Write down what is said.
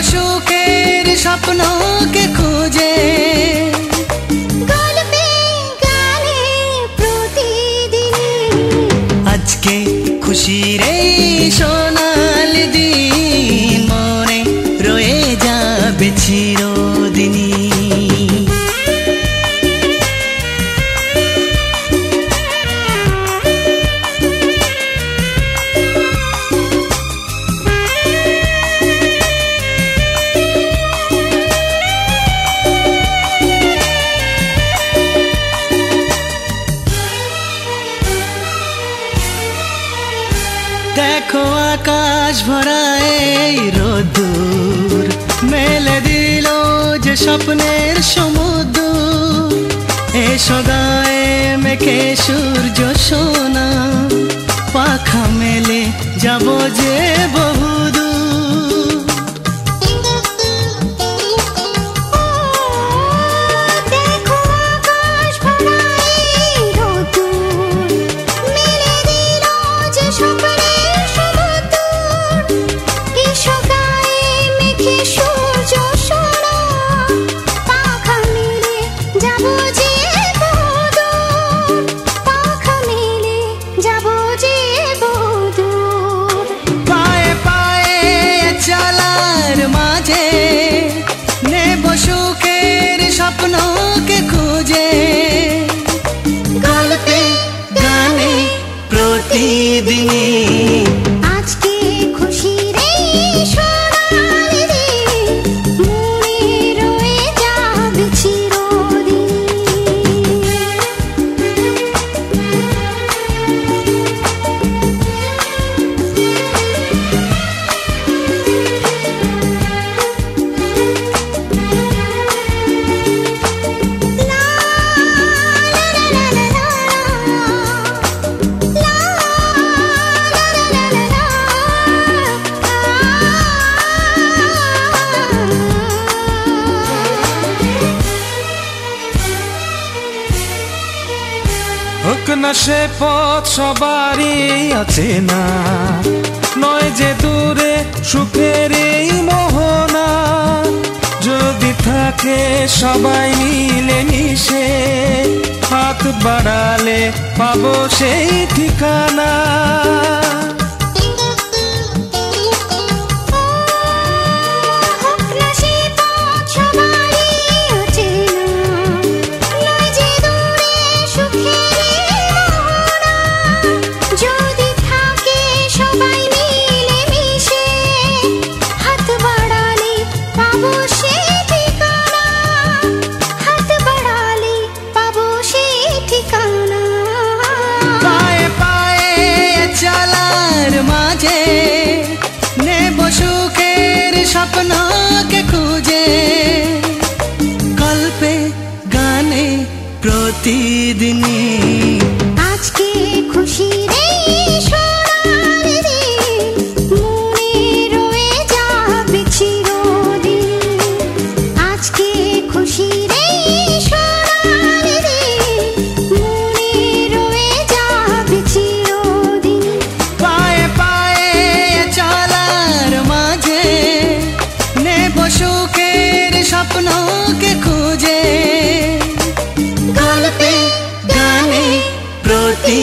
সুখের স্বপ্নকে খুঁজে গল্পে গানে প্রতিদিন আজকে খুশির এই সোনালি দিন মনে রয়ে যাবে চিরদিনই। দেখো আকাশ ভরা এই রোদ্দুর মেলে দিল যে স্বপ্নের সমুদ্র। এসো গায়ে মেখে সূর্য সোনা পাখা মেলে যাব যে বহুদূর। স্বপ্নকে খুঁজে গল্পে গানে প্রতিদিনই আজকে খুশির এই সোনালি দিন মনে রয়ে যাবে চিরদিন। হোক না সে পথ সবারই আছে না, নয় যে দূরে সুখের এই মোহনা। যদি থাকে সবাই মিলে মিশে হাত বাড়ালে পাবো সেই ঠিকানা। সুখের স্বপ্নকে খুঁজে গল্পে গানে প্রতিদিনই আজকে খুশির এই সোনালি দিন মনে রয়ে যাবে চিরদিন। আজকে খুশির এই সোনালি দিন মনে রয়ে যাবে চিরদিন। পায়ে পায়ে চলার মাঝে নেব সুখের স্বপ্নকে খুঁজে গল্পে গানে প্রতি